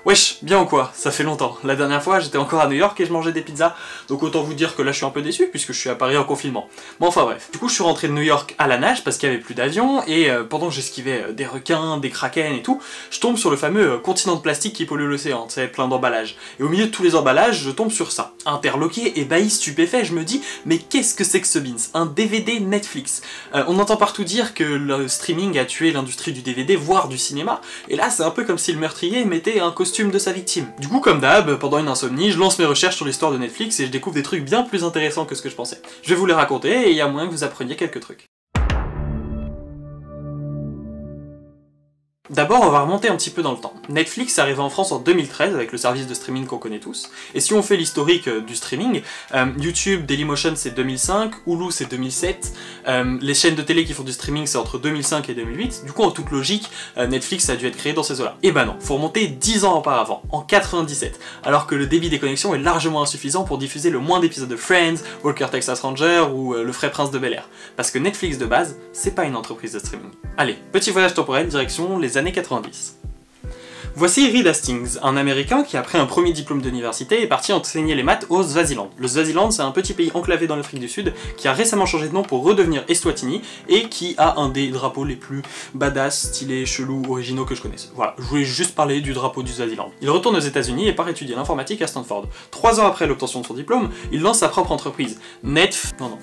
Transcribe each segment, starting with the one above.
Wesh, bien ou quoi? Ça fait longtemps. La dernière fois, j'étais encore à New York et je mangeais des pizzas, donc autant vous dire que là je suis un peu déçu puisque je suis à Paris en confinement. Bon enfin bref. Du coup je suis rentré de New York à la nage parce qu'il n'y avait plus d'avion et pendant que j'esquivais des requins, des kraken et tout, je tombe sur le fameux continent de plastique qui pollue l'océan, tu sais, plein d'emballages. Et au milieu de tous les emballages, je tombe sur ça. Interloqué, ébahi, stupéfait, je me dis, mais qu'est-ce que c'est que ce beans? Un DVD Netflix. On entend partout dire que le streaming a tué l'industrie du DVD, voire du cinéma, et là c'est un peu comme si le meurtrier mettait un costume de sa victime. Du coup, comme d'hab, pendant une insomnie, je lance mes recherches sur l'histoire de Netflix et je découvre des trucs bien plus intéressants que ce que je pensais. Je vais vous les raconter et il y a moyen que vous appreniez quelques trucs. D'abord, on va remonter un petit peu dans le temps. Netflix est arrivé en France en 2013 avec le service de streaming qu'on connaît tous. Et si on fait l'historique du streaming, YouTube, Dailymotion c'est 2005, Hulu c'est 2007, les chaînes de télé qui font du streaming c'est entre 2005 et 2008. Du coup, en toute logique, Netflix a dû être créé dans ces eaux-là. Et bah non, faut remonter 10 ans auparavant, en 97, alors que le débit des connexions est largement insuffisant pour diffuser le moins d'épisodes de Friends, Walker Texas Ranger ou Le Frais Prince de Bel-Air. Parce que Netflix de base, c'est pas une entreprise de streaming. Allez, petit voyage temporel, direction les années 90. Voici Reed Hastings, un Américain qui, après un premier diplôme d'université, est parti enseigner les maths au Swaziland. Le Swaziland, c'est un petit pays enclavé dans l'Afrique du Sud, qui a récemment changé de nom pour redevenir Eswatini, et qui a un des drapeaux les plus badass, stylés, chelous, originaux que je connaisse. Voilà, je voulais juste parler du drapeau du Swaziland. Il retourne aux États-Unis et part étudier l'informatique à Stanford. 3 ans après l'obtention de son diplôme, il lance sa propre entreprise,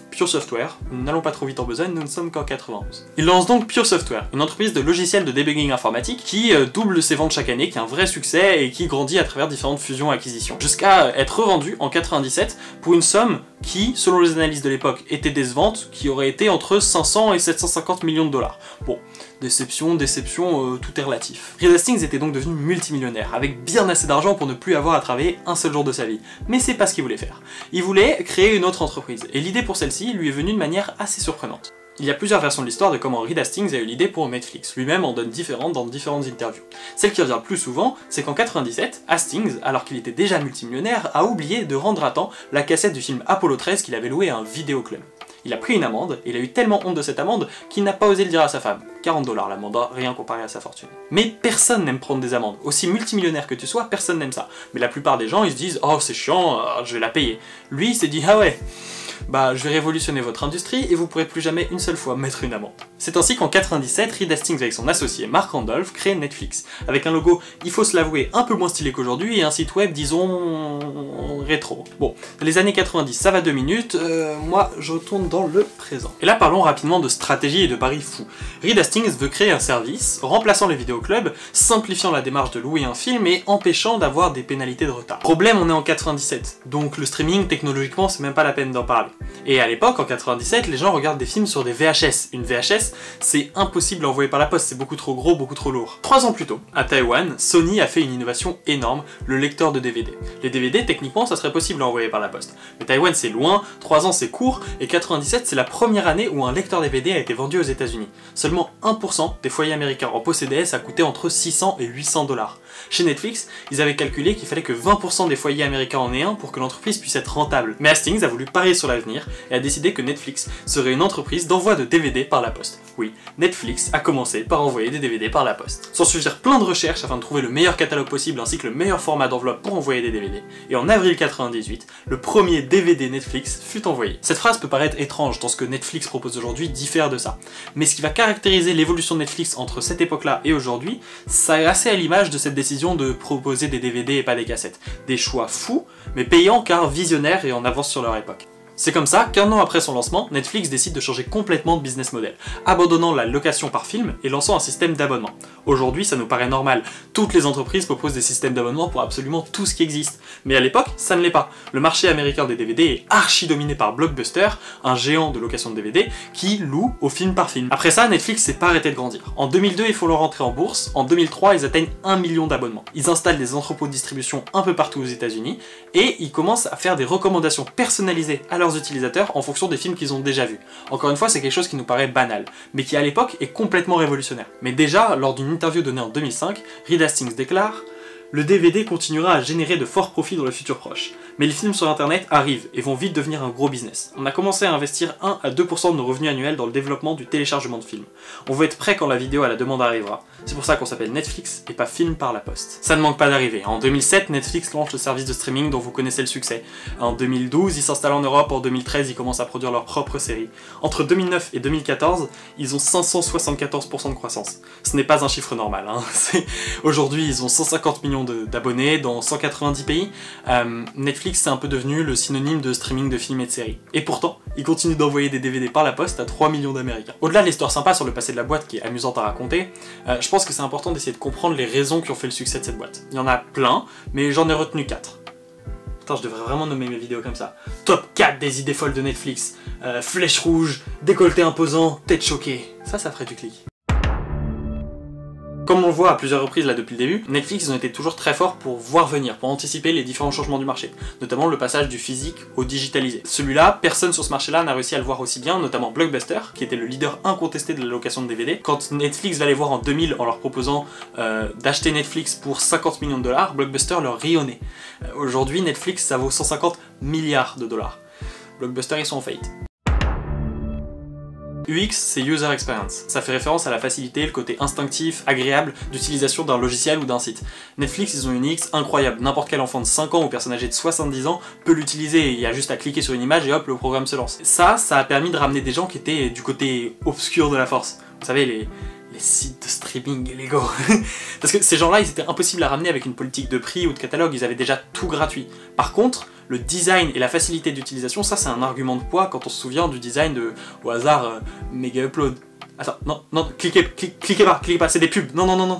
Pure Software. Nous n'allons pas trop vite en besogne, nous ne sommes qu'en 91. Il lance donc Pure Software, une entreprise de logiciels de debugging informatique qui double ses ventes chaque année, qui a un vrai succès et qui grandit à travers différentes fusions-acquisitions, jusqu'à être revendu en 97 pour une somme qui, selon les analyses de l'époque, était décevante, qui aurait été entre 500 et 750 millions de dollars. Bon, déception, tout est relatif. Reed Hastings était donc devenu multimillionnaire, avec bien assez d'argent pour ne plus avoir à travailler un seul jour de sa vie. Mais c'est pas ce qu'il voulait faire. Il voulait créer une autre entreprise, et l'idée pour celle-ci lui est venue de manière assez surprenante. Il y a plusieurs versions de l'histoire de comment Reed Hastings a eu l'idée pour Netflix, lui-même en donne différentes dans différentes interviews. Celle qui revient le plus souvent, c'est qu'en 97, Hastings, alors qu'il était déjà multimillionnaire, a oublié de rendre à temps la cassette du film Apollo 13 qu'il avait loué à un vidéoclub. Il a pris une amende, et il a eu tellement honte de cette amende qu'il n'a pas osé le dire à sa femme. 40 $ l'amende, rien comparé à sa fortune. Mais personne n'aime prendre des amendes. Aussi multimillionnaire que tu sois, personne n'aime ça. Mais la plupart des gens, ils se disent « Oh, c'est chiant, je vais la payer ». Lui, il s'est dit « Ah ouais, bah je vais révolutionner votre industrie et vous pourrez plus jamais une seule fois mettre une amende ». C'est ainsi qu'en 97, Reed Hastings avec son associé Mark Randolph crée Netflix, avec un logo, il faut se l'avouer, un peu moins stylé qu'aujourd'hui et un site web, disons, rétro. Bon, les années 90, ça va 2 minutes, moi je retourne dans le présent. Et là parlons rapidement de stratégie et de paris fous. Reed Hastings veut créer un service, remplaçant les vidéoclubs, simplifiant la démarche de louer un film et empêchant d'avoir des pénalités de retard. Problème, on est en 97, donc le streaming, technologiquement, c'est même pas la peine d'en parler. Et à l'époque, en 97, les gens regardent des films sur des VHS. Une VHS, c'est impossible à envoyer par la poste, c'est beaucoup trop gros, beaucoup trop lourd. 3 ans plus tôt, à Taïwan, Sony a fait une innovation énorme, le lecteur de DVD. Les DVD, techniquement, ça serait possible à envoyer par la poste. Mais Taïwan, c'est loin, 3 ans, c'est court, et 97, c'est la première année où un lecteur DVD a été vendu aux États-Unis. Seulement 1% des foyers américains en possédaient, ça coûtait entre 600 et 800 $. Chez Netflix, ils avaient calculé qu'il fallait que 20% des foyers américains en aient un pour que l'entreprise puisse être rentable. Mais Hastings a voulu parier sur l'avenir et a décidé que Netflix serait une entreprise d'envoi de DVD par la poste. Oui, Netflix a commencé par envoyer des DVD par la poste. S'en suivirent plein de recherches afin de trouver le meilleur catalogue possible ainsi que le meilleur format d'enveloppe pour envoyer des DVD. Et en avril 98, le premier DVD Netflix fut envoyé. Cette phrase peut paraître étrange tant ce que Netflix propose aujourd'hui diffère de ça. Mais ce qui va caractériser l'évolution de Netflix entre cette époque-là et aujourd'hui, ça est assez à l'image de cette décision de proposer des DVD et pas des cassettes. Des choix fous, mais payants car visionnaires et en avance sur leur époque. C'est comme ça qu'un an après son lancement, Netflix décide de changer complètement de business model, abandonnant la location par film et lançant un système d'abonnement. Aujourd'hui, ça nous paraît normal, toutes les entreprises proposent des systèmes d'abonnement pour absolument tout ce qui existe. Mais à l'époque, ça ne l'est pas. Le marché américain des DVD est archi dominé par Blockbuster, un géant de location de DVD, qui loue au film par film. Après ça, Netflix s'est pas arrêté de grandir. En 2002, ils font leur entrée en bourse, en 2003, ils atteignent 1 million d'abonnements. Ils installent des entrepôts de distribution un peu partout aux États-Unis et ils commencent à faire des recommandations personnalisées à leurs utilisateurs en fonction des films qu'ils ont déjà vus. Encore une fois, c'est quelque chose qui nous paraît banal, mais qui à l'époque est complètement révolutionnaire. Mais déjà, lors d'une interview donnée en 2005, Reed Hastings déclare Le DVD continuera à générer de forts profits dans le futur proche, mais les films sur internet arrivent et vont vite devenir un gros business. On a commencé à investir 1 à 2% de nos revenus annuels dans le développement du téléchargement de films. On veut être prêt quand la vidéo à la demande arrivera, c'est pour ça qu'on s'appelle Netflix et pas Film par la Poste. Ça ne manque pas d'arriver. En 2007, Netflix lance le service de streaming dont vous connaissez le succès. En 2012, ils s'installent en Europe, en 2013, ils commencent à produire leurs propres séries. Entre 2009 et 2014, ils ont 574% de croissance. Ce n'est pas un chiffre normal, hein. Aujourd'hui, ils ont 150 millions d'abonnés dans 190 pays. Netflix, c'est un peu devenu le synonyme de streaming de films et de séries. Et pourtant, ils continuent d'envoyer des DVD par la poste à 3 millions d'Américains. Au-delà de l'histoire sympa sur le passé de la boîte qui est amusante à raconter, je pense que c'est important d'essayer de comprendre les raisons qui ont fait le succès de cette boîte. Il y en a plein, mais j'en ai retenu 4. Putain, je devrais vraiment nommer mes vidéos comme ça. Top 4 des idées folles de Netflix. Flèche rouge, décolleté imposant, tête choquée. Ça ferait du clic. Comme on le voit à plusieurs reprises là depuis le début, Netflix ils ont été toujours très forts pour voir venir, pour anticiper les différents changements du marché, notamment le passage du physique au digitalisé. Celui-là, personne sur ce marché-là n'a réussi à le voir aussi bien, notamment Blockbuster, qui était le leader incontesté de la location de DVD. Quand Netflix va les voir en 2000 en leur proposant d'acheter Netflix pour 50 millions de dollars, Blockbuster leur rit au nez. Aujourd'hui, Netflix ça vaut 150 milliards de dollars. Blockbuster ils sont en faillite. UX, c'est User Experience. Ça fait référence à la facilité, le côté instinctif, agréable d'utilisation d'un logiciel ou d'un site. Netflix, ils ont une UX incroyable. N'importe quel enfant de 5 ans ou personne âgée de 70 ans peut l'utiliser. Il y a juste à cliquer sur une image et hop, le programme se lance. Ça a permis de ramener des gens qui étaient du côté obscur de la force. Vous savez, les sites de streaming illégaux. Parce que ces gens-là, ils étaient impossibles à ramener avec une politique de prix ou de catalogue, ils avaient déjà tout gratuit. Par contre, le design et la facilité d'utilisation, ça c'est un argument de poids quand on se souvient du design de, au hasard, Mega Upload. Attends, non, cliquez pas, c'est des pubs, non.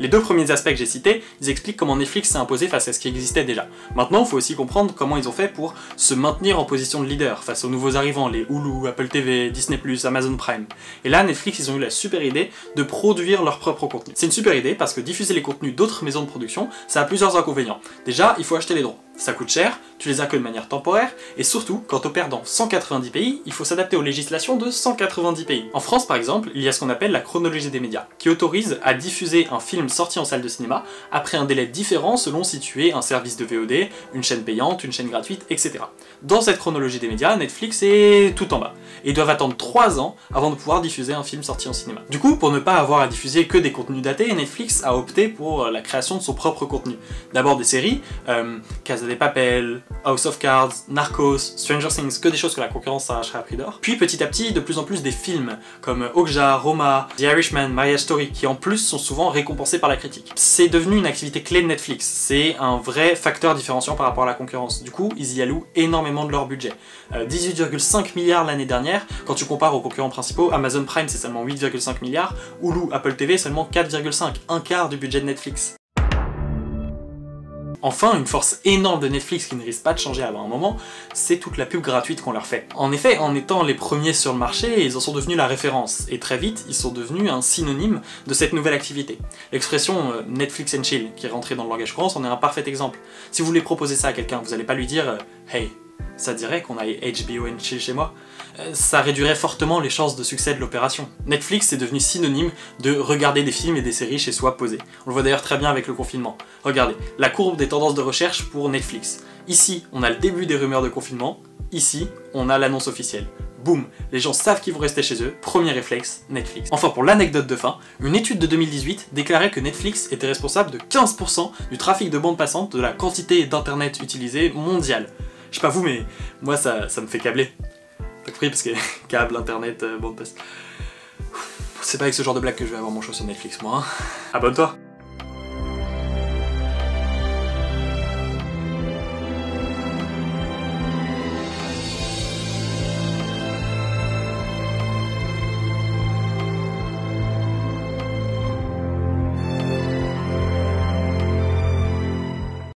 Les deux premiers aspects que j'ai cités, ils expliquent comment Netflix s'est imposé face à ce qui existait déjà. Maintenant, il faut aussi comprendre comment ils ont fait pour se maintenir en position de leader face aux nouveaux arrivants, les Hulu, Apple TV, Disney+, Amazon Prime. Et là, Netflix, ils ont eu la super idée de produire leur propre contenu. C'est une super idée parce que diffuser les contenus d'autres maisons de production, ça a plusieurs inconvénients. Déjà, il faut acheter les droits. Ça coûte cher, tu les as que de manière temporaire, et surtout, quand t'opères dans 190 pays, il faut s'adapter aux législations de 190 pays. En France, par exemple, il y a ce qu'on appelle la chronologie des médias, qui autorise à diffuser un film sorti en salle de cinéma après un délai différent selon si tu es un service de VOD, une chaîne payante, une chaîne gratuite, etc. Dans cette chronologie des médias, Netflix est tout en bas, et ils doivent attendre 3 ans avant de pouvoir diffuser un film sorti en cinéma. Du coup, pour ne pas avoir à diffuser que des contenus datés, Netflix a opté pour la création de son propre contenu. D'abord des séries, Casa de Papel, House of Cards, Narcos, Stranger Things, que des choses que la concurrence s'arracherait à prix d'or. Puis petit à petit, de plus en plus des films, comme Okja, Roma, The Irishman, Marriage Story, qui en plus sont souvent récompensés par la critique. C'est devenu une activité clé de Netflix, c'est un vrai facteur différenciant par rapport à la concurrence. Du coup, ils y allouent énormément de leur budget. 18,5 milliards l'année dernière, quand tu compares aux concurrents principaux, Amazon Prime c'est seulement 8,5 milliards, Hulu, Apple TV seulement 4,5, un quart du budget de Netflix. Enfin, une force énorme de Netflix qui ne risque pas de changer avant un moment, c'est toute la pub gratuite qu'on leur fait. En effet, en étant les premiers sur le marché, ils en sont devenus la référence, et très vite, ils sont devenus un synonyme de cette nouvelle activité. L'expression Netflix and chill, qui est rentrée dans le langage courant, en est un parfait exemple. Si vous voulez proposer ça à quelqu'un, vous n'allez pas lui dire « Hey, ça dirait qu'on aille HBO and chill chez moi ?» Ça réduirait fortement les chances de succès de l'opération. Netflix est devenu synonyme de regarder des films et des séries chez soi posés. On le voit d'ailleurs très bien avec le confinement. Regardez, la courbe des tendances de recherche pour Netflix. Ici, on a le début des rumeurs de confinement. Ici, on a l'annonce officielle. Boum, les gens savent qu'ils vont rester chez eux, premier réflexe, Netflix. Enfin, pour l'anecdote de fin, une étude de 2018 déclarait que Netflix était responsable de 15% du trafic de bande passante de la quantité d'internet utilisée mondiale. Je sais pas vous, mais moi ça me fait câbler. T'as compris, parce que câble, internet, bande passante... C'est pas avec ce genre de blague que je vais avoir mon show sur Netflix, moi. Hein. Abonne-toi.